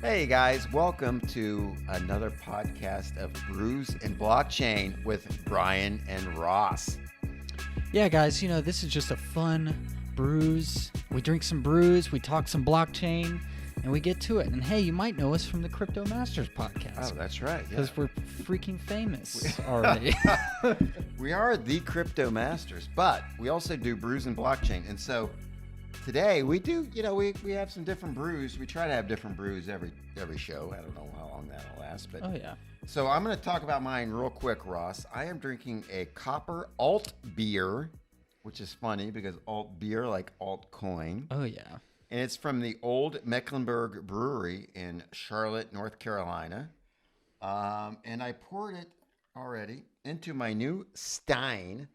Hey guys, welcome to another podcast of Brews and Blockchain with Brian and Ross. Yeah, guys, this is just a fun brews. We drink some brews, we talk some blockchain, and we get to it. And hey, you might know us from the Crypto Masters podcast. Oh, that's right. Because we're freaking famous already. We are the Crypto Masters, but we also do Brews and Blockchain. And so today we do, we have some different brews. We try to have different brews every show. I don't know how long that'll last, but Oh, yeah. So I'm going to talk about mine real quick, Ross. I am drinking a copper alt beer, which is funny because alt beer like altcoin. Oh, yeah. And it's from the Old Mecklenburg Brewery in Charlotte, North Carolina. And I poured it already into my new Stein,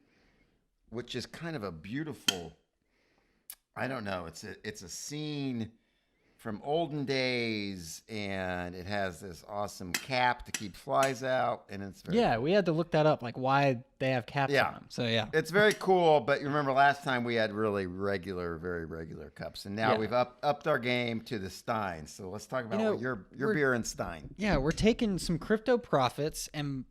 which is kind of a beautiful, I don't know, it's a scene from olden days, and it has this awesome cap to keep flies out, and it's very Yeah, we had to look that up, like why they have caps on them. So, yeah. It's very cool, but you remember last time we had really very regular cups, and now we've upped our game to the Stein. So let's talk about your beer and Stein. Yeah, we're taking some crypto profits and,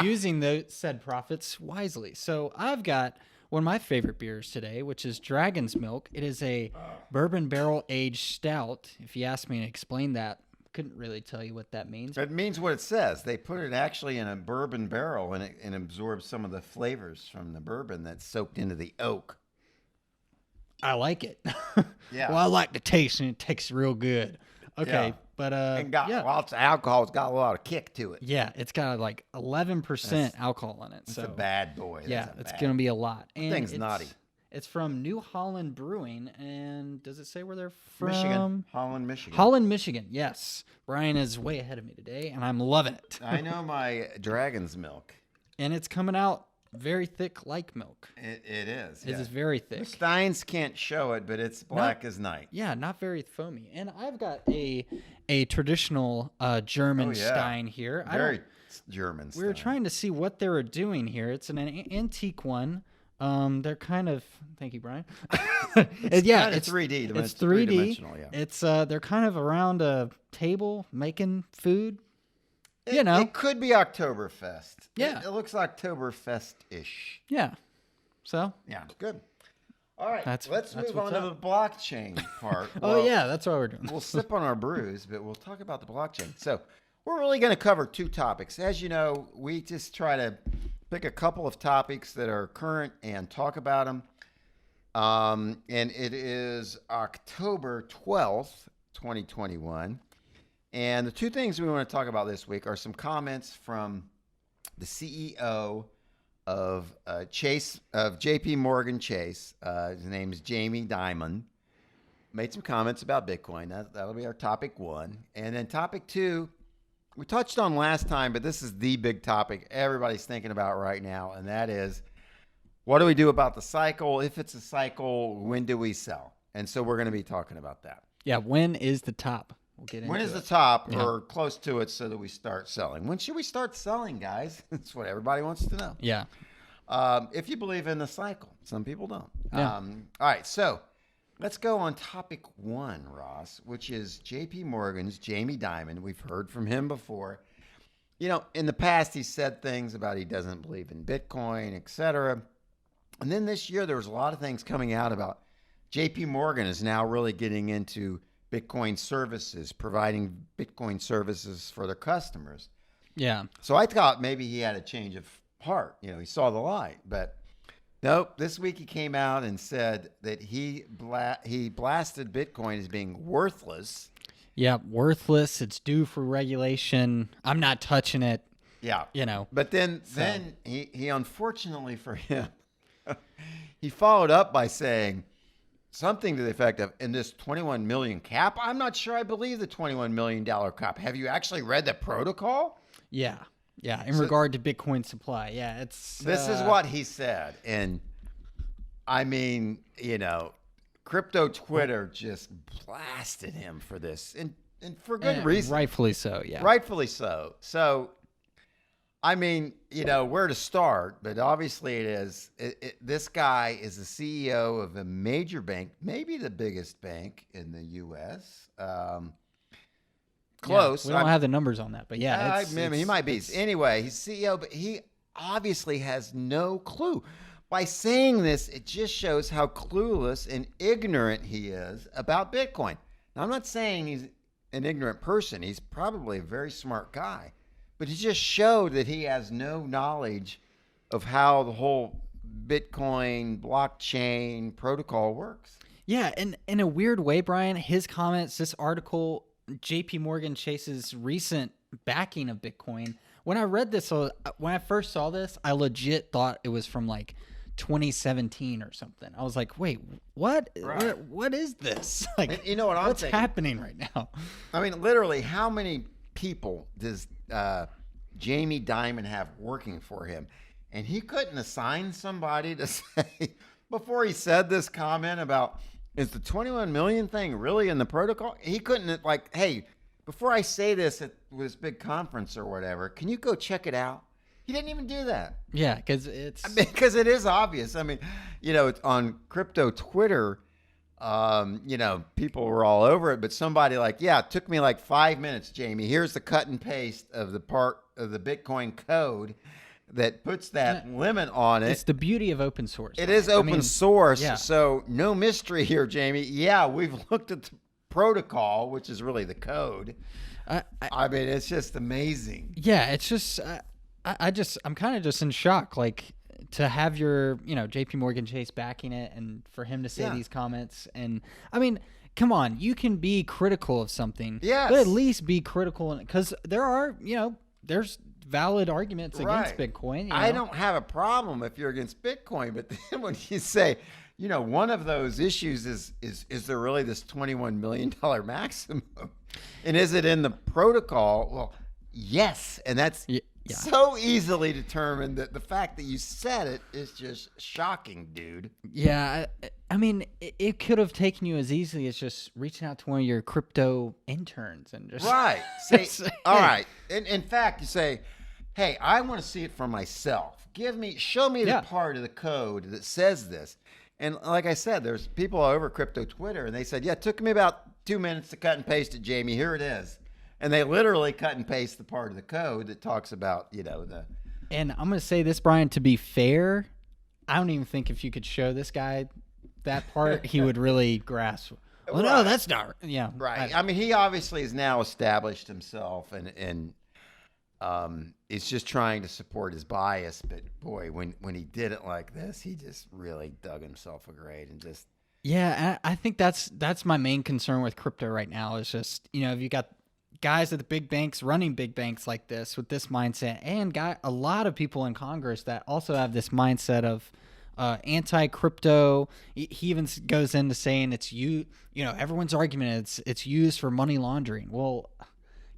using those said profits wisely. So I've got one of my favorite beers today, which is Dragon's Milk. It is a bourbon barrel aged stout. If you asked me to explain that, couldn't really tell you what that means. It means what it says. They put it actually in a bourbon barrel, and it absorbs some of the flavors from the bourbon that's soaked into the oak. I like it. Yeah. Well, I like the taste, and it tastes real good. Okay, Yeah. but Well, it's alcohol. It's got a lot of kick to it. yeah, it's got like 11% alcohol in it. It's So a bad boy. yeah, it's gonna be a lot. And thing's naughty. It's from New Holland Brewing, and does it say where they're from? Michigan. Holland, Michigan. Holland, Michigan. Yes, Brian is way ahead of me today, and I'm loving it. I know my Dragon's Milk. And it's coming out very thick, like milk. It is. It is very thick. The Steins can't show it, but it's black as night. Yeah, not very foamy. And I've got a traditional German Stein here. Very German. We were trying to see what they were doing here. It's an antique one. They're kind of. Thank you, Brian. It's 3D. It's 3D. Three-dimensional, yeah. It's they're kind of around a table making food. It could be Oktoberfest. Yeah. It looks Oktoberfest-ish. Yeah. So. Yeah, good. All right, That's let's move on what's to the blockchain part. Oh, yeah, that's what we're doing. We'll sip on our brews, but we'll talk about the blockchain. So we're really going to cover two topics. As you know, we just try to pick a couple of topics that are current and talk about them. And it is October 12th, 2021. And the two things we want to talk about this week are some comments from the CEO of JP Morgan Chase. His name is Jamie Dimon. Made some comments about Bitcoin. That'll be our topic one. And then topic two, we touched on last time, but this is the big topic everybody's thinking about right now, and that is, what do we do about the cycle? If it's a cycle, when do we sell? And so we're going to be talking about that. Yeah, when is the top? We'll get into When is it. the top or close to it so that we start selling? When should we start selling, guys? That's what everybody wants to know. Yeah. If you believe in the cycle. Some people don't. Yeah. All right, so let's go on topic one, Ross, which is JP Morgan's Jamie Dimon. We've heard from him before. In the past, he said things about he doesn't believe in Bitcoin, et cetera. And then this year, there was a lot of things coming out about JP Morgan is now really getting into Bitcoin services, providing Bitcoin services for their customers. Yeah. So I thought maybe he had a change of heart. He saw the light. But nope, this week he came out and said that he blasted Bitcoin as being worthless. Yeah, worthless. It's due for regulation. I'm not touching it. Yeah. But then he unfortunately for him, he followed up by saying something to the effect of, in this 21 million cap, I'm not sure I believe the $21 million cap. Have you actually read the protocol? Yeah. Yeah. In regard to Bitcoin supply. Yeah. This is what he said. And I mean, crypto Twitter just blasted him for this. And for good reason. Rightfully so. Yeah. Rightfully so. So, I mean, where to start, but obviously it is. This guy is the CEO of a major bank, maybe the biggest bank in the U.S. close. We don't have the numbers on that, but yeah, he might be. Anyway, he's CEO, but he obviously has no clue. By saying this, it just shows how clueless and ignorant he is about Bitcoin. Now, I'm not saying he's an ignorant person. He's probably a very smart guy, but he just showed that he has no knowledge of how the whole Bitcoin blockchain protocol works. Yeah, and in a weird way, Brian, his comments, this article, JP Morgan Chase's recent backing of Bitcoin. When I read this, when I first saw this, I legit thought it was from like 2017 or something. I was like, wait, what? Right. What is this? Like, And you know what I'm what's thinking? happening right now? I mean, literally, how many people does Jamie Dimon have working for him? And he couldn't assign somebody to say, before he said this comment about, is the 21 million thing really in the protocol? He couldn't, like, hey, before I say this at this big conference or whatever, can you go check it out? He didn't even do that. Yeah, because Because it is obvious. I mean, on crypto Twitter, people were all over it, but somebody it took me like 5 minutes, Jamie. Here's the cut and paste of the part of the Bitcoin code that puts that limit on it. it's the beauty of open source. It is open source, yeah. so no mystery here, Jamie. Yeah, we've looked at the protocol, which is really the code. I mean, it's just amazing. Yeah, it's just I'm kind of just in shock, like to have your JP Morgan Chase backing it, and for him to say these comments. And I mean, come on, you can be critical of something, yes, but at least be critical, because there are there's valid arguments against Bitcoin. I don't have a problem if you're against Bitcoin, but then when you say, one of those issues is there really this $21 million maximum? And is it in the protocol? Well, yes. And that's so easily determined that the fact that you said it is just shocking, dude. Yeah. I mean, it could have taken you as easily as just reaching out to one of your crypto interns and just say, all right. In fact, you say, hey, I want to see it for myself. Show me the part of the code that says this. And like I said, there's people all over crypto Twitter, and they said, it took me about 2 minutes to cut and paste it, Jamie. Here it is. And they literally cut and paste the part of the code that talks about, the. And I'm going to say this, Brian, to be fair, I don't even think if you could show this guy that part, he would really grasp. Well, no, that's not. Yeah. Right. I mean, he obviously has now established himself and is just trying to support his bias. But boy, when he did it like this, he just really dug himself a grave and just. Yeah, I think that's my main concern with crypto right now is just, if you got guys at the big banks running big banks like this with this mindset, and a lot of people in Congress that also have this mindset of anti-crypto. He even goes into saying everyone's argument it's used for money laundering. Well,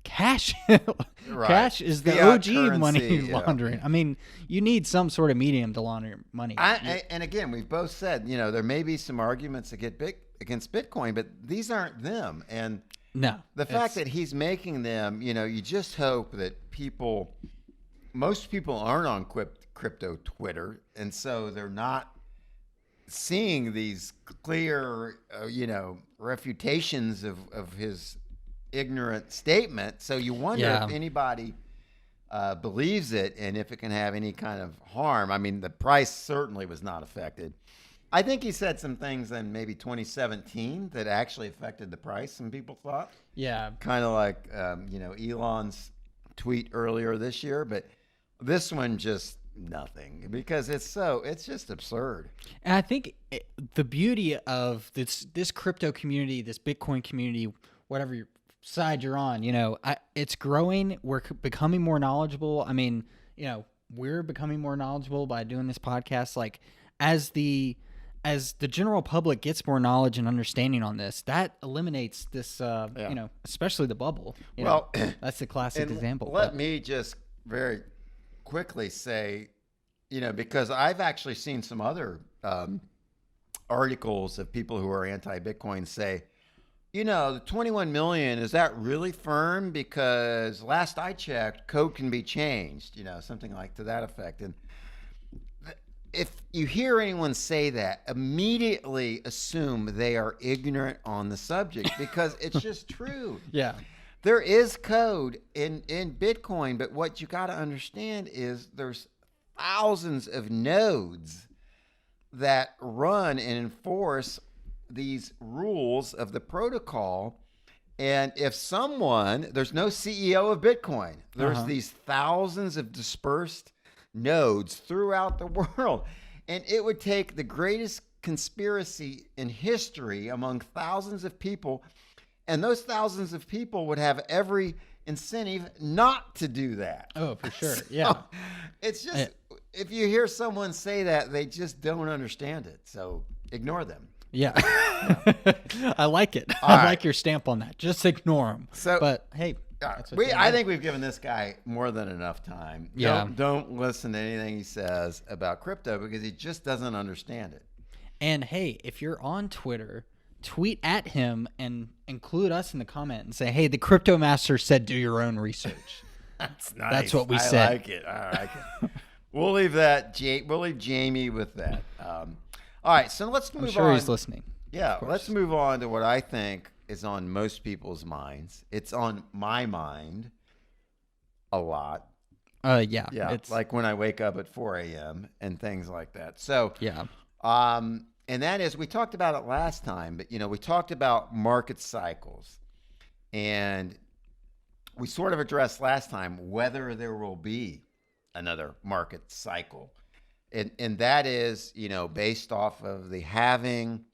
cash cash is the Fiat OG currency, money laundering. I mean, you need some sort of medium to launder money. And again, we've both said, there may be some arguments against Bitcoin, but these aren't them. And no, the fact that he's making them, you just hope that most people aren't on crypto Twitter, and so they're not seeing these clear, refutations of his ignorant statement. So you wonder if anybody believes it and if it can have any kind of harm. I mean, the price certainly was not affected. I think he said some things in maybe 2017 that actually affected the price, some people thought. Yeah. Kind of like, Elon's tweet earlier this year. But this one, just nothing, because it's just absurd. And I think the beauty of this crypto community, this Bitcoin community, whatever side you're on, it's growing. We're becoming more knowledgeable. I mean, we're becoming more knowledgeable by doing this podcast. Like, as the general public gets more knowledge and understanding on this, that eliminates this, especially the bubble. Well, that's the classic example. Let me just very quickly say, because I've actually seen some other articles of people who are anti-Bitcoin say, the 21 million, is that really firm? Because last I checked, code can be changed, something like to that effect. And if you hear anyone say that, immediately assume they are ignorant on the subject, because it's just true. Yeah. there is code in Bitcoin, but what you got to understand is there's thousands of nodes that run and enforce these rules of the protocol. And if there's no CEO of Bitcoin, there's these thousands of dispersed nodes throughout the world. And it would take the greatest conspiracy in history among thousands of people. And those thousands of people would have every incentive not to do that. Oh, for sure. Yeah. It's just, if you hear someone say that, they just don't understand it. So ignore them. Yeah. I like it. All I right. like your stamp on that. Just ignore them. So- but hey, that's what they I do. think we've given this guy more than enough time. Yeah. Don't listen to anything he says about crypto because he just doesn't understand it. And hey, if you're on Twitter, tweet at him and include us in the comment and say, hey, the Crypto Master said do your own research. That's nice. That's what we I said. like it. I like it. We'll leave that. We'll leave Jamie with that. All right, so let's move I'm sure on. he's listening. Yeah, let's move on to what I think is on most people's minds. It's on my mind a lot. Yeah. Yeah, It's like when I wake up at 4 a.m. and things like that. So, yeah. and that is, we talked about it last time, but we talked about market cycles, and we sort of addressed last time whether there will be another market cycle, and that is, based off of the halving.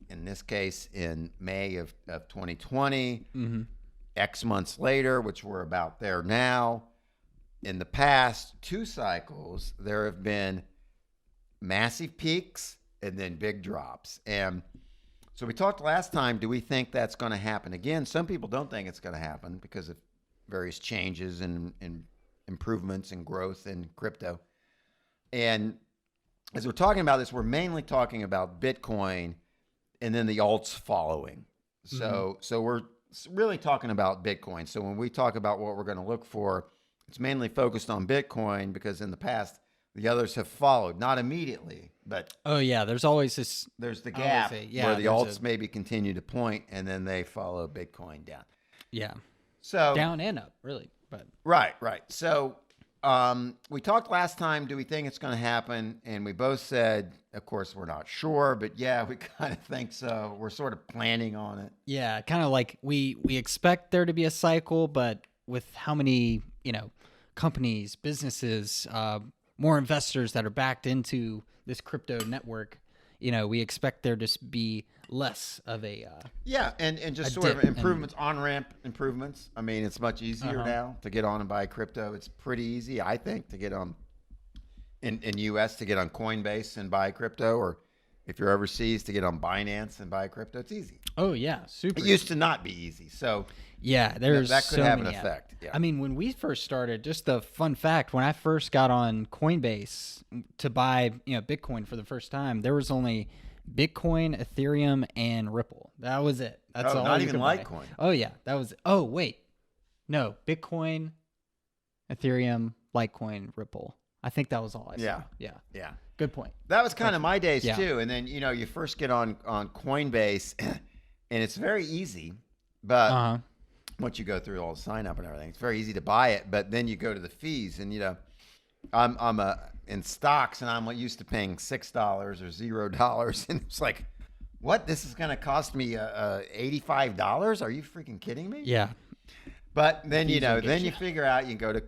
In this case, in May of 2020, X months later, which we're about there now. In the past 2 cycles, there have been massive peaks and then big drops. And so we talked last time, do we think that's going to happen again? Some people don't think it's going to happen because of various changes and improvements and growth in crypto. And as we're talking about this, we're mainly talking about Bitcoin and then the alts following. So we're really talking about Bitcoin. So when we talk about what we're going to look for, it's mainly focused on Bitcoin because in the past, the others have followed, not immediately, but Oh yeah. There's always this. there's the I always gap say, yeah, where the there's alts maybe continue to point and then they follow Bitcoin down. Yeah. So Down and up, really. But right. So we talked last time, do we think it's going to happen? And we both said, of course, we're not sure, but yeah, we kind of think so. We're sort of planning on it. yeah, kind of like we expect there to be a cycle, but with how many companies, businesses, more investors that are backed into this crypto network, we expect there to be less of a Yeah, and just A sort of dip in- improvements, on-ramp improvements. I mean, it's much easier now to get on and buy crypto. It's pretty easy, I think, to get on in U.S. to get on Coinbase and buy crypto, or if you're overseas to get on Binance and buy crypto. It's easy. oh yeah, super. It used to not be easy, so Yeah, there's that could so have an many effect. Yeah. I mean, when we first started, just the fun fact, when I first got on Coinbase to buy, Bitcoin for the first time, there was only Bitcoin, Ethereum, and Ripple. That was it. That's all. not you even could buy. Litecoin. Oh yeah, that was. Oh wait, no, Bitcoin, Ethereum, Litecoin, Ripple. I think that was all I saw. Yeah. Yeah. Yeah. Good point. That was kind of my days Yeah. too. And then, you first get on Coinbase and it's very easy, but once you go through all the sign up and everything, it's very easy to buy it. But then you go to the fees and, I'm in stocks and I'm used to paying $6 or $0. And it's like, what? This is going to cost me $85? Are you freaking kidding me? Yeah. But then Fees will get then you. you figure out you go to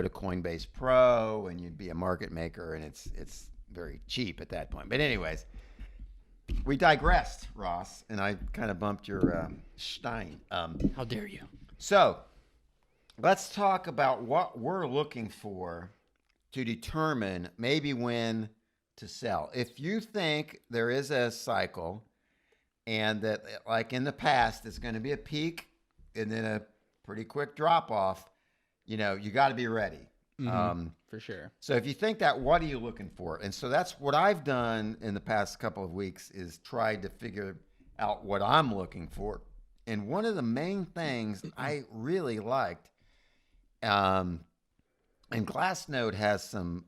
Coinbase Pro and you'd be a market maker and it's very cheap at that point. But anyways, we digressed, Ross, and I kind of bumped your Stein. How dare you? So let's talk about what we're looking for to determine maybe when to sell. If you think there is a cycle and that, like in the past, it's going to be a peak and then a pretty quick drop off, you got to be ready. For sure. So if you think that, what are you looking for? And so that's what I've done in the past couple of weeks is tried to figure out what I'm looking for. And one of the main things I really liked, and Glassnode has some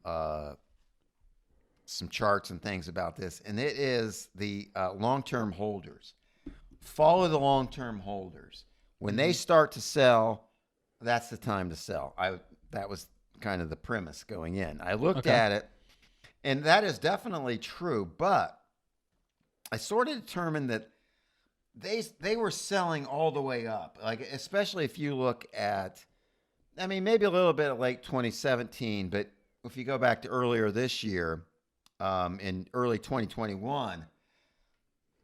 charts and things about this, and it is the long-term holders. Follow the long-term holders. When they start to sell, that's the time to sell. That was kind of the premise going in. I looked at it, and that is definitely true, but I sort of determined that they were selling all the way up. Like, especially if you look at, I mean, maybe a little bit of late 2017, but if you go back to earlier this year, in early 2021,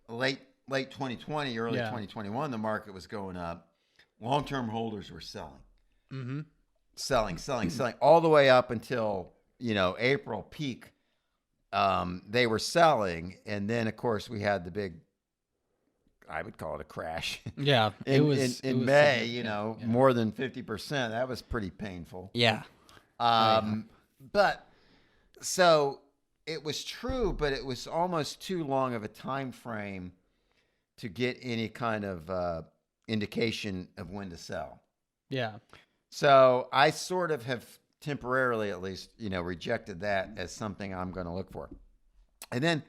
late 2020, early 2021, the market was going up. Long-term holders were selling. Mm-hmm. Selling all the way up until, April peak. They were selling, and then of course we had the big, I would call it a crash. Yeah, in May, significant. more than 50%. That was pretty painful. Yeah. But so it was true, but it was almost too long of a time frame to get any kind of indication of when to sell. Yeah. So I sort of have temporarily, at least, rejected that as something I'm going to look for. And then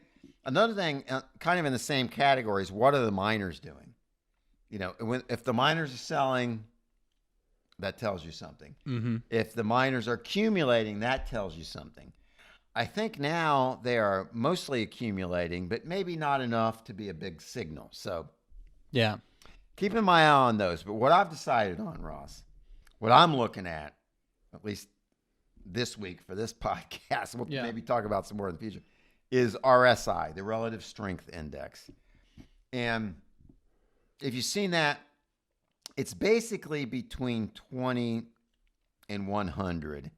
another thing, kind of in the same category, is what are the miners doing? If the miners are selling, that tells you something. Mm-hmm. If the miners are accumulating, that tells you something. I think now they are mostly accumulating, but maybe not enough to be a big signal. So yeah, keeping my eye on those. But what I've decided on, Ross, what I'm looking at least this week for this podcast, we'll maybe talk about some more in the future, is RSI, the Relative Strength Index. And if you've seen that, it's basically between 20 and 100.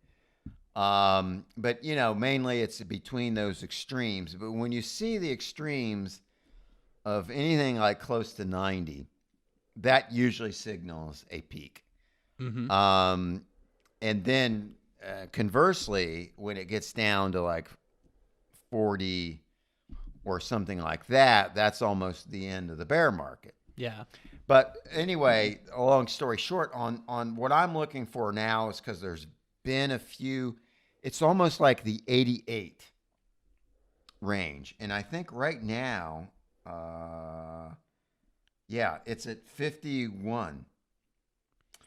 But, mainly it's between those extremes. But when you see the extremes of anything like close to 90, that usually signals a peak. Mm-hmm. And then conversely, when it gets down to like 40 or something like that, that's almost the end of the bear market. Yeah. But anyway, a long story short, on what I'm looking for now is because there's been a few, it's almost like the 88 range. And I think right now, it's at 51.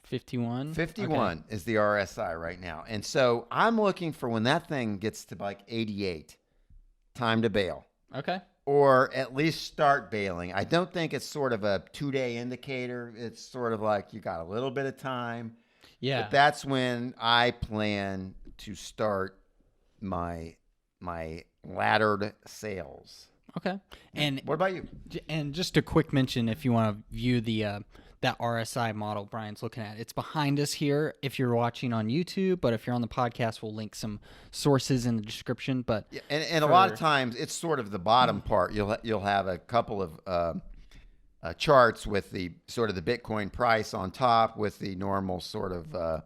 51? 51 is the RSI right now. And so I'm looking for when that thing gets to like 88, time to bail. Okay. Or at least start bailing. I don't think it's sort of a 2-day indicator. It's sort of like you got a little bit of time. Yeah. But that's when I plan to start my laddered sales. Okay. And what about you? And just a quick mention, if you want to view the that RSI model Brian's looking at, it's behind us here if you're watching on YouTube, but if you're on the podcast, we'll link some sources in the description. But yeah, and a lot of times it's sort of the bottom part. You'll have a couple of charts with the sort of the Bitcoin price on top, with the normal sort of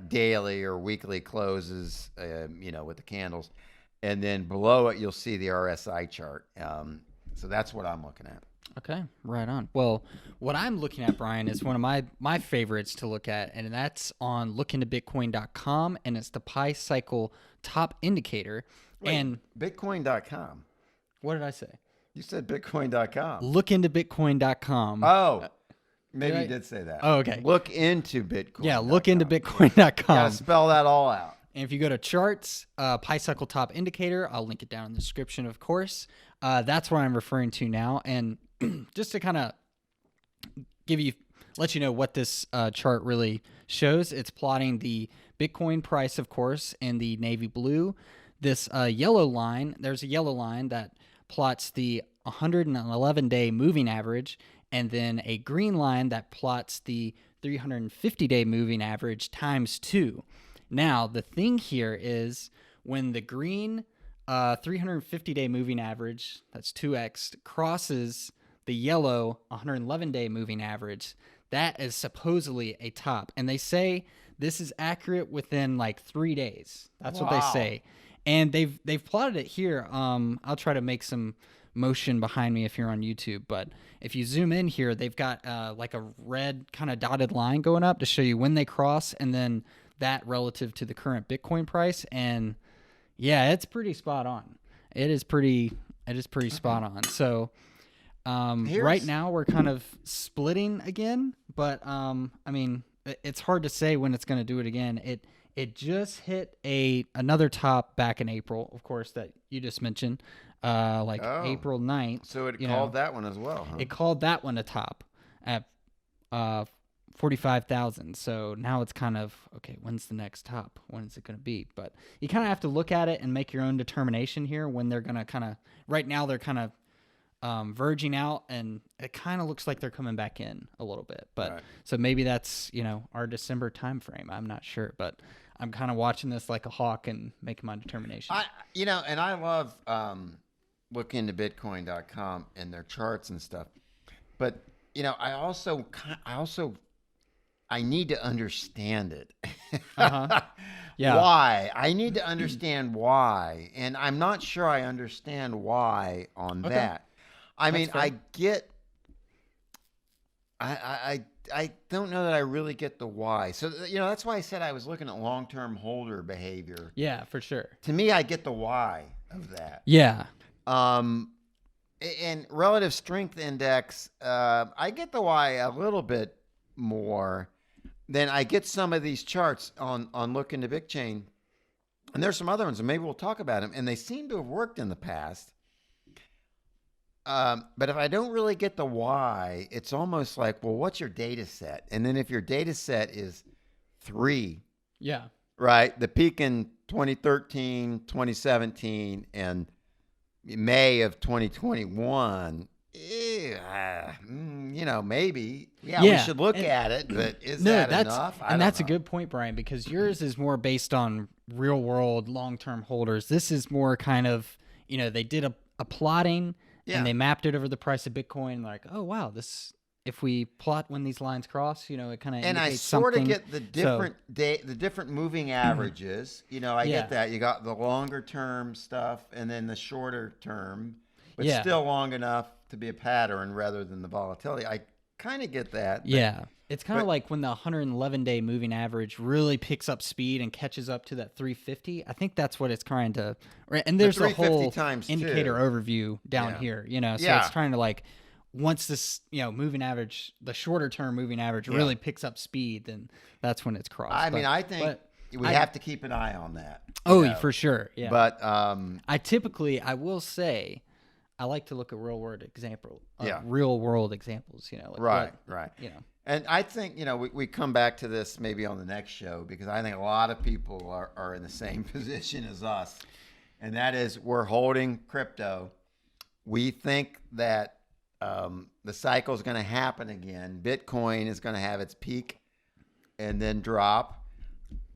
daily or weekly closes, with the candles. And then below it, you'll see the RSI chart. So that's what I'm looking at. Okay, right on. Well, what I'm looking at, Brian, is one of my favorites to look at, and that's on lookintobitcoin.com, and it's the Pi Cycle Top Indicator. Wait, and Bitcoin.com. What did I say? You said Bitcoin.com. Lookintobitcoin.com. Oh, maybe you did say that. Oh, okay. Look into Bitcoin. Yeah, lookintobitcoin.com. Gotta spell that all out. And if you go to charts, Pi Cycle Top Indicator, I'll link it down in the description, of course. That's what I'm referring to now. And just to kind of let you know what this chart really shows, it's plotting the Bitcoin price, of course, in the navy blue. This yellow line, there's a yellow line that plots the 111-day moving average, and then a green line that plots the 350-day moving average times 2. Now, the thing here is when the green 350-day moving average, that's 2x, crosses the yellow 111-day moving average, that is supposedly a top. And they say this is accurate within like 3 days. That's what they say. And they've plotted it here. I'll try to make some motion behind me if you're on YouTube. But if you zoom in here, they've got like a red kind of dotted line going up to show you when they cross, and then that relative to the current Bitcoin price. And yeah, it's pretty spot on. It is pretty spot on. So right now we're kind of splitting again, but I mean, it's hard to say when it's going to do it again. It just hit another top back in April, of course, that you just mentioned, April 9th. So it you called know, that one as well, huh? It called that one a top at 45,000. So now it's kind of, okay, when's the next top? When is it going to be? But you kind of have to look at it and make your own determination here when they're going to kind of, right now they're kind of verging out, and it kind of looks like they're coming back in a little bit. But Right. so maybe that's, our December time frame. I'm not sure, but I'm kind of watching this like a hawk and making my determination. And I love looking into Bitcoin.com and their charts and stuff. But, I need to understand it. Uh-huh. Yeah. Why? I need to understand why. And I'm not sure I understand why on Okay. that. I mean, fair. I get, I don't know that I really get the why. So, that's why I said I was looking at long-term holder behavior. Yeah, for sure. To me, I get the why of that. Yeah. And relative strength index, I get the why a little bit more than I get some of these charts on Look into Bitcoin. And there's some other ones, and maybe we'll talk about them. And they seem to have worked in the past. But if I don't really get the why, it's almost like, well, what's your data set? And then if your data set is 3, Yeah. right, the peak in 2013, 2017, and May of 2021, maybe. Yeah, we should look at it, but is that enough? And that's a good point, Brian, because yours is more based on real world long-term holders. This is more kind of, they did a plotting and they mapped it over the price of Bitcoin. Like, oh, wow, if we plot when these lines cross, it kind of and I sort of get the different moving averages. I get that. You got the longer term stuff and then the shorter term, but still long enough to be a pattern rather than the volatility. I kind of get that. Yeah. It's kind of like when the 111-day moving average really picks up speed and catches up to that 350. I think that's what it's trying to. And there's a whole indicator overview down here, So it's trying to once this, moving average, the shorter term moving average really picks up speed, then that's when it's crossed. I think we have to keep an eye on that. For sure. Yeah. But I will say, I like to look at real world examples. Right. And I think, we come back to this maybe on the next show, because I think a lot of people are in the same position as us. And that is, we're holding crypto. We think that the cycle is going to happen again. Bitcoin is going to have its peak and then drop.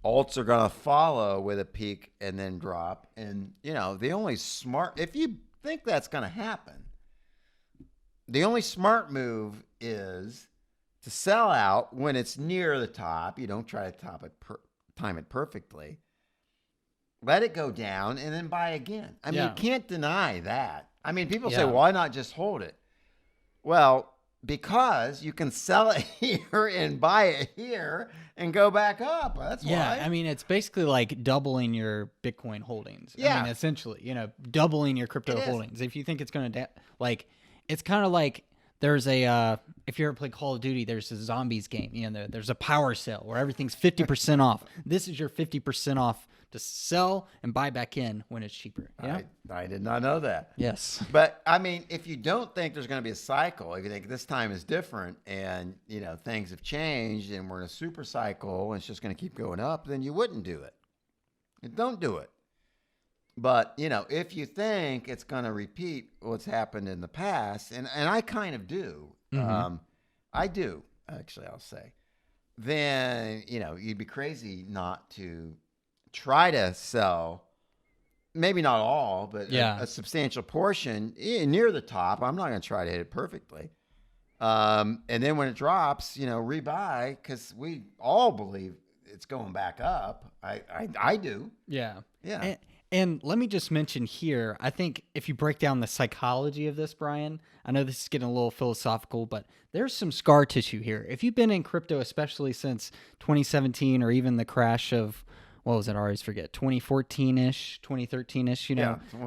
Alts are going to follow with a peak and then drop. And, the only if you think that's going to happen, the only smart move is to sell out when it's near the top. You don't try to time it perfectly. Let it go down and then buy again. I mean, you can't deny that. I mean, people say, why not just hold it? Well, because you can sell it here and buy it here and go back up. That's why. Yeah, I mean, it's basically like doubling your Bitcoin holdings. Yeah. I mean, essentially, doubling your crypto holdings. If you think it's going to, it's kind of like there's if you ever play Call of Duty, there's a zombies game. There's a power sale where everything's 50% off. This is your 50% off to sell and buy back in when it's cheaper. Yeah, I did not know that. Yes. But I mean, if you don't think there's going to be a cycle, if you think this time is different and, things have changed and we're in a super cycle and it's just going to keep going up, then you wouldn't do it. And don't do it. But, if you think it's going to repeat what's happened in the past, and I kind of do, I do, actually, I'll say, then, you'd be crazy not to try to sell, maybe not all, but a substantial portion near the top. I'm not going to try to hit it perfectly. And then when it drops, rebuy, because we all believe it's going back up. I do. Yeah. Yeah. And let me just mention here, I think if you break down the psychology of this, Brian, I know this is getting a little philosophical, but there's some scar tissue here. If you've been in crypto, especially since 2017 or even the crash of, what was it? I always forget, 2014-ish, 2013-ish,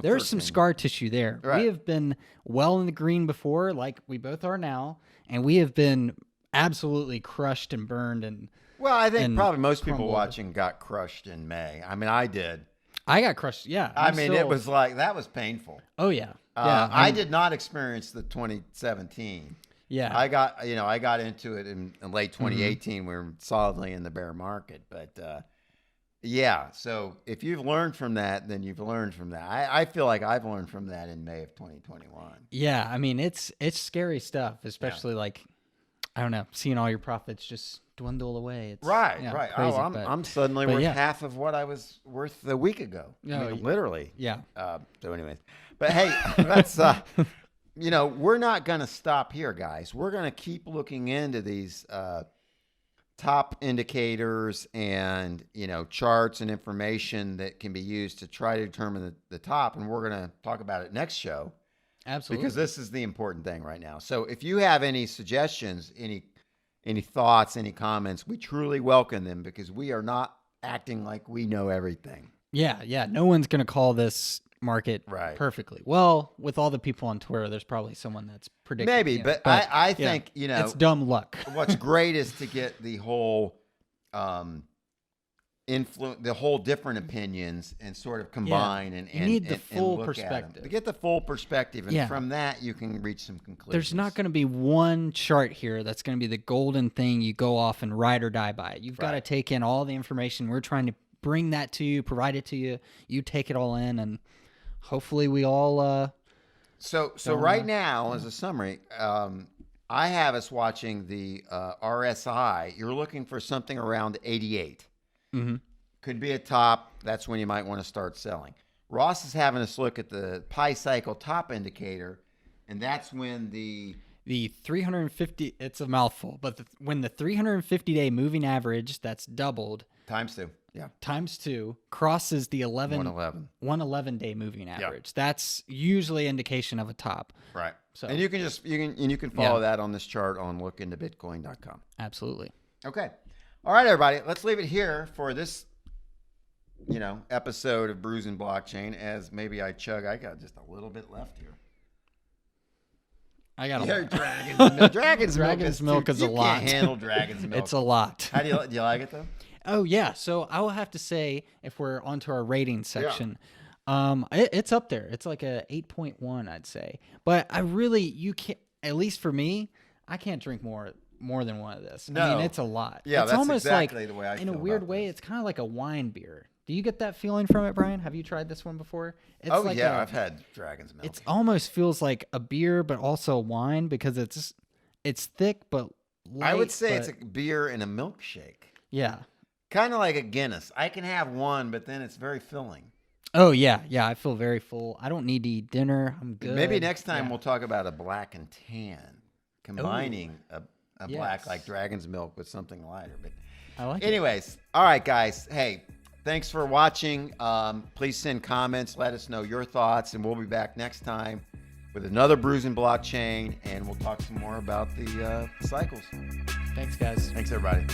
there's some scar tissue there. Right. We have been well in the green before, like we both are now, and we have been absolutely crushed and burned. And Well, I think and probably most people crumbled. watching got crushed in May. I mean, I did. I got crushed. Yeah. I I'm mean, still- it was like, that was painful. Oh yeah. Yeah. I did not experience the 2017. Yeah. I got into it in late 2018. We were solidly in the bear market, but yeah. So if you've learned from that, then you've learned from that. I feel like I've learned from that in May of 2021. Yeah, I mean it's scary stuff, especially like I don't know, seeing all your profits just dwindle away. It's Right. crazy, Oh, I'm suddenly worth yeah. half of what I was worth a week ago. I Oh, mean, literally. yeah. So, anyways, but hey, that's we're not going to stop here, guys. We're going to keep looking into these top indicators and charts and information that can be used to try to determine the top, and we're going to talk about it next show. Absolutely. Because this is the important thing right now. So if you have any suggestions, any thoughts, any comments, we truly welcome them, because we are not acting like we know everything. Yeah, no one's gonna call this market Right. perfectly. Well, with all the people on Twitter, there's probably someone that's predicting. Maybe, but I think it's dumb luck. what's great is to get the whole the whole different opinions and sort of combine and You need the and full look at 'em. perspective. To get the full perspective, and Yeah. from that you can reach some conclusions. There's not going to be one chart here that's going to be the golden thing you go off and ride or die by. You've got to Right. take in all the information. We're trying to bring that to you, provide it to you. You take it all in, and hopefully we all. So right now, as a summary, I have us watching the RSI. You're looking for something around 88. Mhm. Could be a top. That's when you might want to start selling. Ross is having us look at the Pi Cycle top indicator, and that's when the 350. It's a mouthful, but when the 350-day moving average that's doubled times two. Yeah. times 2 crosses the 111. 111-day moving average. That's usually indication of a top. Right. So And you can follow that on this chart on lookintobitcoin.com. absolutely. Okay. All right, everybody. Let's leave it here for this episode of Brews and Blockchain, as maybe I got just a little bit left here. I got a Yeah, lot. Dragon's milk is a you lot. can't handle dragon's milk. It's a lot. How do you like it though? Oh yeah. So I will have to say, if we're onto our rating section, it's up there. It's like a 8.1, I'd say. But you can't. At least for me, I can't drink more than one of this. I No. mean, it's a lot. Yeah, it's that's almost exactly like, the way I in a feel weird about way, this. it's kind of like a wine beer. Do you get that feeling from it, Brian? Have you tried this one before? It's Oh like yeah, I've had dragon's milk. It almost feels like a beer, but also a wine, because it's thick but light. I would say but, it's a beer and a milkshake. yeah. Kind of like a Guinness. I can have one, but then it's very filling. Oh yeah. I feel very full. I don't need to eat dinner. I'm good. Maybe next time Yeah. we'll talk about a black and tan, combining a black Yes. like dragon's milk with something lighter. But I like it. anyways, all right, guys. Hey, thanks for watching. Please send comments. Let us know your thoughts, and we'll be back next time with another Brews and Blockchain, and we'll talk some more about the cycles. Thanks, guys. Thanks, everybody.